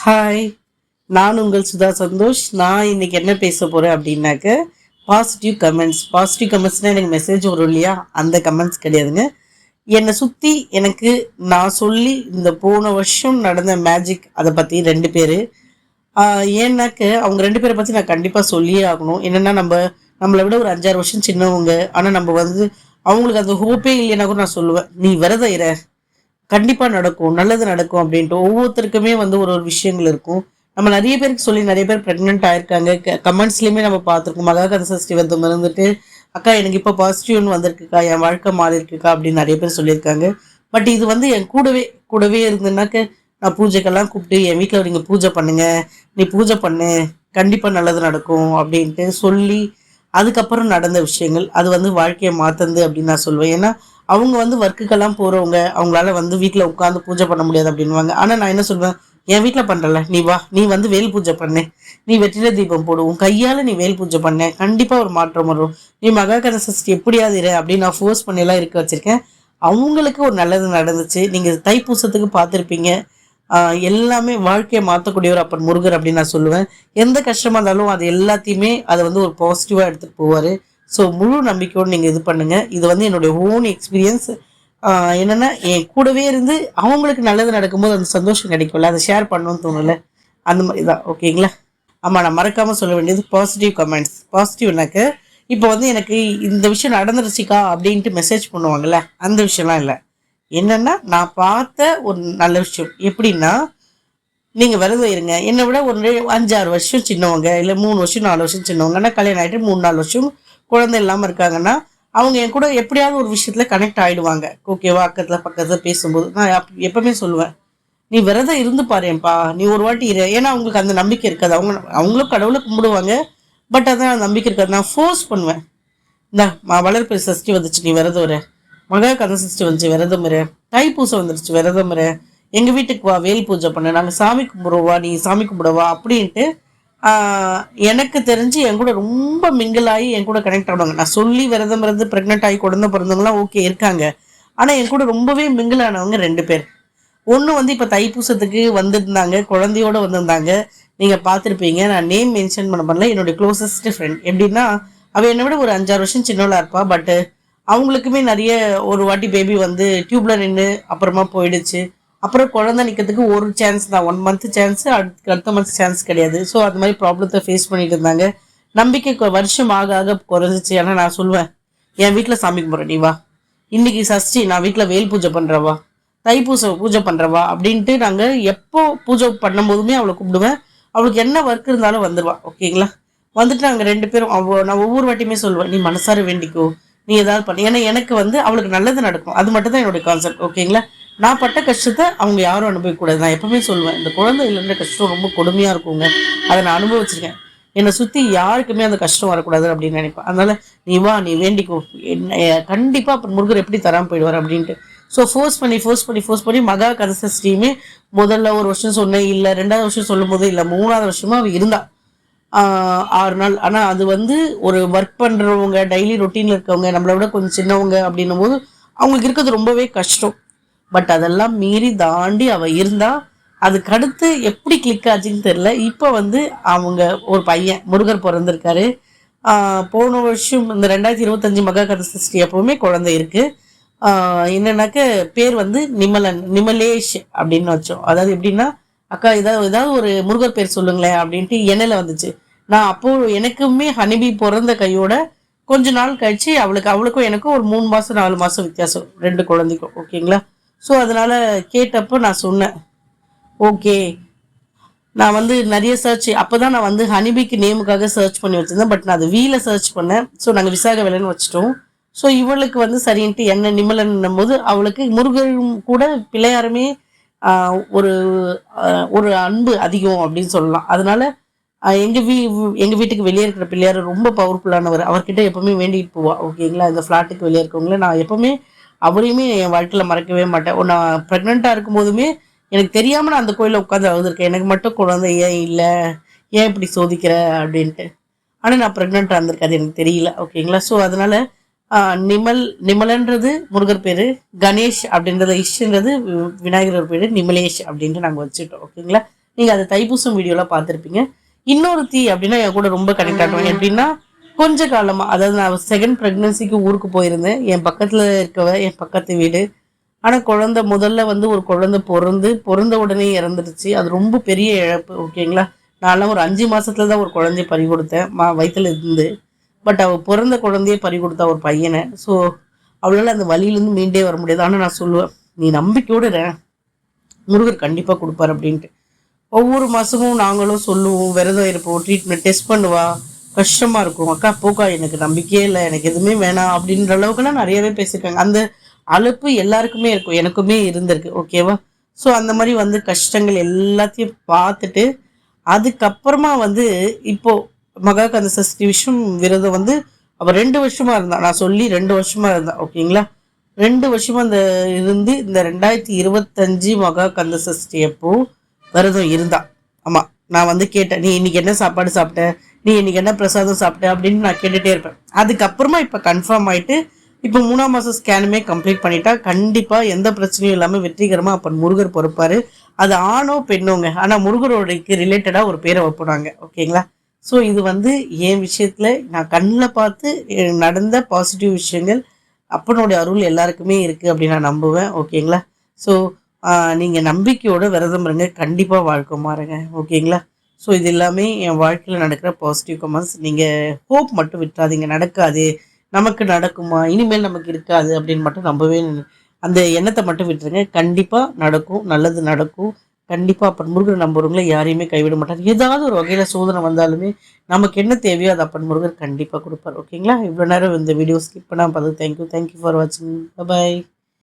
Hi, நான் உங்கள் சுதா சந்தோஷ். நான் இன்னைக்கு என்ன பேச போகிறேன் அப்படின்னாக்க பாசிட்டிவ் கமெண்ட்ஸ்னால் எனக்கு மெசேஜ் வரும் இல்லையா, அந்த கமெண்ட்ஸ் கிடையாதுங்க. என்னை சுற்றி எனக்கு நான் சொல்லி இந்த போன வருஷம் நடந்த மேஜிக் அதை பற்றி ரெண்டு பேர். ஏன்னாக்க அவங்க ரெண்டு பேரை பற்றி நான் கண்டிப்பாக சொல்லியே ஆகணும். என்னென்னா நம்மளை விட ஒரு 5-6 வருஷம் சின்னவங்க. ஆனால் நம்ம அவங்களுக்கு அந்த ஹோப்பே இல்லைன்னா கூட நான் சொல்லுவேன், நீ விரதம் இரு, கண்டிப்பாக நடக்கும், நல்லது நடக்கும் அப்படின்ட்டு. ஒவ்வொருத்தருக்குமே ஒரு ஒரு விஷயங்கள் இருக்கும். நம்ம நிறைய பேருக்கு சொல்லி நிறைய பேர் ப்ரெக்னென்ட் ஆயிருக்காங்க. கமெண்ட்ஸ்லையுமே நம்ம பார்த்துருக்கோம். மகாகத சஷ்டி விரதம் இருந்துட்டு, அக்கா எனக்கு இப்போ பாசிட்டிவ்னு வந்திருக்குக்கா, என் வாழ்க்கை மாறி இருக்குக்கா அப்படின்னு நிறைய பேர் சொல்லியிருக்காங்க. பட் இது என் கூடவே கூடவே இருந்ததுனாக்க நான் பூஜைக்கெல்லாம் கூப்பிட்டு என் வீட்டில் நீங்கள் பூஜை பண்ணுங்க, நீ பூஜை பண்ணு, கண்டிப்பாக நல்லது நடக்கும் அப்படின்ட்டு சொல்லி அதுக்கப்புறம் நடந்த விஷயங்கள் அது வாழ்க்கையை மாற்றுந்து அப்படின்னு நான் சொல்லுவேன். ஏன்னா அவங்க ஒர்க்குக்கெல்லாம் போகிறவங்க, அவங்களால வீட்டில் உட்காந்து பூஜை பண்ண முடியாது அப்படின்வாங்க. ஆனால் நான் என்ன சொல்வேன், என் வீட்டில் பண்ணுறல, நீ வா, நீ வேல் பூஜை பண்ணு, நீ வெற்றில தீபம் போடு, உன் கையால் நீ வேல் பூஜை பண்ண, கண்டிப்பாக ஒரு மாற்றம் வரும், நீ மகாகத சஷ்டி எப்படியாவது இரு அப்படின்னு நான் ஃபோர்ஸ் பண்ணியெல்லாம் இருக்க வச்சுருக்கேன். அவங்களுக்கு ஒரு நல்லது நடந்துச்சு. நீங்கள் தைப்பூசத்துக்கு பார்த்துருப்பீங்க. எல்லாமே வாழ்க்கையை மாற்றக்கூடியவர் அப்பன் முருகர் அப்படின்னு நான் சொல்லுவேன். எந்த கஷ்டமாக இருந்தாலும் அது எல்லாத்தையுமே அதை ஒரு பாசிட்டிவாக எடுத்துகிட்டு போவார். ஸோ முழு நம்பிக்கையோடு நீங்கள் இது பண்ணுங்கள். இது என்னுடைய ஓன் எக்ஸ்பீரியன்ஸ். என்னென்னா என் கூடவே இருந்து அவங்களுக்கு நல்லது நடக்கும்போது அந்த சந்தோஷம் கிடைக்கும்ல, அதை ஷேர் பண்ணணும்னு தோணல. அந்த மாதிரி தான். ஓகேங்களா? ஆமாம், நான் மறக்காமல் சொல்ல வேண்டியது பாசிட்டிவ் கமெண்ட்ஸ். பாசிட்டிவ்னாக்க இப்போ எனக்கு இந்த விஷயம் நடந்துருச்சுக்கா அப்படின்ட்டு மெசேஜ் பண்ணுவாங்கள்ல, அந்த விஷயம்லாம் இல்லை. என்னென்னா நான் பார்த்த ஒரு நல்ல விஷயம் எப்படின்னா, நீங்கள் விரதம் இருங்க. என்னை விட ஒரு 5-6 வருஷம் சின்னவங்க, இல்லை 3 வருஷம் 4 வருஷம் சின்னவங்க, ஆனால் கல்யாணம் ஆகிட்டு 3-4 வருஷம் குழந்தை இல்லாமல் இருக்காங்கன்னா அவங்க என் கூட எப்படியாவது ஒரு விஷயத்தில் கனெக்ட் ஆகிடுவாங்க. ஓகேவா? பக்கத்தில் பேசும்போது நான் எப்பவுமே சொல்லுவேன், நீ விரதம் இருந்து பாருப்பா, நீ ஒரு வாட்டி இரு. ஏன்னா அவங்களுக்கு அந்த நம்பிக்கை இருக்காது. அவங்களும் கடவுளை கும்பிடுவாங்க, பட் அதான் நம்பிக்கை இருக்காது. நான் ஃபோர்ஸ் பண்ணுவேன், இந்த வளர்ப்பு சஷ்டி வந்துச்சு, நீ விரதம் இரு, மகா கந்த சஷ்டி வந்துச்சு, விரதம் இரு, தைப்பூசம் வந்துருச்சு, விரதம் இரு, எங்கள் வீட்டுக்கு வா, வேல் பூஜை பண்ண, நாங்கள் சாமி கும்பிடுவா, நீ சாமி கும்பிடுவா அப்படின்ட்டு எனக்கு தெரிஞ்சு என் கூட ரொம்ப மிங்கிள் ஆகி என் கூட கனெக்ட் ஆடுவாங்க. நான் சொல்லி விரதம் இருந்து ப்ரெக்னென்ட் ஆகி குழந்தை பிறந்தவங்களாம் ஓகே இருக்காங்க. ஆனால் என் கூட ரொம்பவே மிங்கிள் ஆனவங்க 2 பேர். ஒன்று இப்போ தைப்பூசத்துக்கு வந்திருந்தாங்க, குழந்தையோடு வந்திருந்தாங்க. நீங்கள் பார்த்துருப்பீங்க, நான் நேம் மென்ஷன் பண்ணல. என்னுடைய க்ளோசஸ்ட் ஃப்ரெண்ட். எப்படின்னா அவள் என்னை விட ஒரு 5-6 வருஷம் சின்னவளாக இருப்பா. பட்டு அவங்களுக்குமே நிறைய ஒரு வாட்டி பேபி டியூப்ல நின்று அப்புறமா போயிடுச்சு. அப்புறம் குழந்தை நிற்கிறதுக்கு ஒரு சான்ஸ் தான், 1 மந்த் சான்ஸ், அடுத்த மந்த் சான்ஸ் கிடையாது. ஸோ அது மாதிரி ப்ராப்ளத்தை ஃபேஸ் பண்ணிட்டு இருந்தாங்க. நம்பிக்கை வருஷம் ஆக ஆக குறைஞ்சிச்சு. ஆனால் நான் சொல்லுவேன், என் வீட்டில் சாமி கும்பிட்றேன், நீ வா, இன்னைக்கு சஷ்டி, நான் வீட்டில் வேல் பூஜை பண்ணுறவா, தைப்பூச பூஜை பண்ணுறவா அப்படின்ட்டு நாங்கள் எப்போ பூஜை பண்ணும்போதுமே அவளை கூப்பிடுவேன். அவளுக்கு என்ன ஒர்க் இருந்தாலும் வந்துடுவா. ஓகேங்களா? வந்துட்டு நாங்கள் 2 பேரும் நான் ஒவ்வொரு வாட்டியுமே சொல்லுவேன், நீ மனசார வேண்டிக்கோ, நீ ஏதாவது பண்ணி, ஏன்னா எனக்கு அவளுக்கு நல்லது நடக்கும். அது மட்டும் தான் என்னுடைய கான்செப்ட். ஓகேங்களா? நான் பட்ட கஷ்டத்தை அவங்க யாரும் அனுபவிக்கக்கூடாது. நான் எப்பவுமே சொல்லுவேன், இந்த குழந்தை இல்லைன்ற கஷ்டம் ரொம்ப கொடுமையாக இருக்குங்க, அதை நான் அனுபவிச்சிருக்கேன். என்னை சுற்றி யாருக்குமே அந்த கஷ்டம் வரக்கூடாது அப்படின்னு நினைப்பேன். அதனால நீ வா, நீ வேண்டிக்கோ, என்ன கண்டிப்பாக அப்புறம் முருகர் எப்படி தராமல் போயிடுவார் அப்படின்ட்டு. ஸோ ஃபோர்ஸ் பண்ணி மகா கதசஷ்டியுமே முதல்ல ஒரு வருஷம் சொன்னேன், இல்லை 2வது வருஷம் சொல்லும் போது இல்லை, 3வது வருஷமா அவள் இருந்தா 6 நாள். ஆனால் அது ஒரு ஒர்க் பண்ணுறவங்க, டெய்லி ரொட்டீனில் இருக்கவங்க, நம்மளை விட கொஞ்சம் சின்னவங்க அப்படின்னும் போது அவங்களுக்கு இருக்கிறது ரொம்பவே கஷ்டம். பட் அதெல்லாம் மீறி தாண்டி அவள் இருந்தா. அதுக்கு அடுத்து எப்படி கிளிக் ஆச்சுன்னு தெரியல. இப்போ அவங்க ஒரு பையன் முருகர் பிறந்திருக்காரு. போன வருஷம் இந்த 2025 மகா கத சஷ்டி எப்பவுமே குழந்தை இருக்கு. என்னன்னாக்க பேர் நிமலேஷ் அப்படின்னு வச்சோம். அதாவது எப்படின்னா, அக்கா ஏதாவது ஒரு முருகர் பேர் சொல்லுங்களேன் அப்படின்ட்டு எண்ணெயில வந்துச்சு. நான் அப்போ எனக்குமே ஹனிபி பிறந்த கையோட கொஞ்ச நாள் கழிச்சு அவளுக்கும் எனக்கும் ஒரு 3 மாசம் 4 மாசம் வித்தியாசம், 2 குழந்தைக்கும். ஓகேங்களா? ஸோ அதனால் கேட்டப்போ நான் சொன்னேன், ஓகே. நான் நிறைய சர்ச், அப்போ தான் நான் ஹனிபிக்கு நேமுக்காக சர்ச் பண்ணி வச்சுருந்தேன். பட் நான் அது வீல சர்ச் பண்ணேன். ஸோ நாங்கள் விசாக வேலைன்னு வச்சுட்டோம். ஸோ இவளுக்கு சரின்ட்டு என்ன நிமலன்னும் போது அவளுக்கு முருகரும் கூட பிள்ளையாருமே ஒரு ஒரு அன்பு அதிகம் அப்படின்னு சொல்லலாம். அதனால எங்கள் வீட்டுக்கு வெளியே இருக்கிற பிள்ளையார் ரொம்ப பவர்ஃபுல்லானவர். அவர்கிட்ட எப்பவுமே வேண்டிட்டு போவா. ஓகேங்களா? இந்த ஃப்ளாட்டுக்கு வெளியே இருக்கவங்கள நான் எப்பவுமே அவரையுமே என் வாழ்க்கையில் மறக்கவே மாட்டேன். நான் ப்ரெக்னெண்ட்டாக இருக்கும் போதுமே எனக்கு தெரியாமல் நான் அந்த கோயிலில் உட்காந்து அழுதுருக்கேன். எனக்கு மட்டும் குழந்தை ஏன் இல்லை, ஏன் இப்படி சோதிக்கிற அப்படின்ட்டு. ஆனால் நான் ப்ரெக்னெண்ட்டாக இருந்திருக்கேன், அது எனக்கு தெரியல. ஓகேங்களா? ஸோ அதனால் நிமலன்றது முருகர் பேர், கணேஷ் அப்படின்றது இஷ்ன்றது விநாயகர் பேர், நிமலேஷ் அப்படின்ட்டு நாங்கள் வச்சுட்டோம். ஓகேங்களா? நீங்கள் அதை தைப்பூசம் வீடியோலாம் பார்த்துருப்பீங்க. இன்னொருத்தி அப்படின்னா என் கூட ரொம்ப கனெக்ட் ஆகுவேன். எப்படின்னா கொஞ்ச காலமாக, அதாவது நான் செகண்ட் ப்ரெக்னன்சிக்கு ஊருக்கு போயிருந்தேன். என் பக்கத்தில் இருக்கவ என் பக்கத்து வீடு. ஆனால் குழந்தை முதல்ல வந்து ஒரு குழந்தை பிறந்த உடனே இறந்துடுச்சு. அது ரொம்ப பெரிய இழப்பு. ஓகேங்களா. நான்லாம் ஒரு 5 மாசத்துல தான் ஒரு குழந்தைய பறி கொடுத்தேன் வயிற்றுல இருந்து. பட் அவள் பிறந்த குழந்தைய பறி கொடுத்தா ஒரு பையனை. ஸோ அவளால் அந்த வழியிலேருந்து மீண்டே வர முடியாது. ஆனால் நான் சொல்லுவேன், நீ நம்பிக்கையோடு முருகர் கண்டிப்பாக கொடுப்பார் அப்படின்ட்டு. ஒவ்வொரு மாதமும் நாங்களும் சொல்லுவோம், விரதம் இருப்போம், ட்ரீட்மெண்ட் டெஸ்ட் பண்ணுவா. கஷ்டமாக இருக்கும். அக்கா போக்கா எனக்கு நம்பிக்கையே இல்லை, எனக்கு எதுவுமே வேணாம் அப்படின்ற அளவுக்குலாம் நிறையவே பேசியிருக்காங்க. அந்த அலுப்பு எல்லாருக்குமே இருக்கும், எனக்குமே இருந்திருக்கு. ஓகேவா. ஸோ அந்த மாதிரி வந்து கஷ்டங்கள் எல்லாத்தையும் பார்த்துட்டு அதுக்கப்புறமா வந்து இப்போ மகா கந்த சஷ்டி விஷயம் விரதம் வந்து அவள் 2 வருஷமா இருந்தா. நான் சொல்லி 2 வருஷமா இருந்தா. ஓகேங்களா. 2 வருஷமா அந்த இருந்து இந்த 2025 மகா கந்த சஷ்டி அப்போ விரதம் இருந்தா. ஆமா, நான் வந்து கேட்டேன், நீ இன்னைக்கு என்ன சாப்பாடு சாப்பிட்ட, நீ இன்னைக்கு என்ன பிரசாதம் சாப்பிட்ட அப்படின்னு நான் கேட்டுட்டே இருப்பேன். அதுக்கப்புறமா இப்ப கன்ஃபார்ம் ஆயிட்டு இப்போ 3ஆம் மாசம் ஸ்கேனுமே கம்ப்ளீட் பண்ணிட்டா. கண்டிப்பா எந்த பிரச்சனையும் இல்லாம வெற்றிகரமா அப்பன் முருகர் பொறுப்பாரு. அது ஆணோ பெண்ணோங்க, ஆனா முருகரோடைக்கு ரிலேட்டடா ஒரு பேரை வைப்போனாங்க. ஓகேங்களா. ஸோ இது வந்து என் விஷயத்துல நான் கண்ணில் பார்த்து நடந்த பாசிட்டிவ் விஷயங்கள். அப்பனுடைய அருள் எல்லாருக்குமே இருக்குது அப்படின்னு நான் நம்புவேன். ஓகேங்களா. ஸோ நீங்கள் நம்பிக்கையோட விரதம் இருங்க, கண்டிப்பாக வாழ்க்கை மாறுங்க. ஓகேங்களா. ஸோ இது எல்லாமே என் வாழ்க்கையில் நடக்கிற பாசிட்டிவ் கமெண்ட்ஸ். நீங்கள் ஹோப் மட்டும் விட்டுறாதீங்க, நடக்காது, நமக்கு நடக்குமா, இனிமேல் நமக்கு இருக்காது அப்படின்னு மட்டும் நம்பவே அந்த எண்ணத்தை மட்டும் விட்டுருங்க. கண்டிப்பாக நடக்கும், நல்லது நடக்கும். கண்டிப்பாக அப்பன் முருகர் நம்புறவங்கள யாரையுமே கைவிட மாட்டார். ஏதாவது ஒரு வகையில் சோதனை வந்தாலுமே நமக்கு என்ன தேவையோ அதை அப்பன் முருகர் கண்டிப்பாக கொடுப்பார். ஓகேங்களா. இவ்வளோ நேரம் இந்த வீடியோ ஸ்கிப் பண்ணாமல் பார்த்து தேங்க்யூ ஃபார் வாட்சிங். பாய்.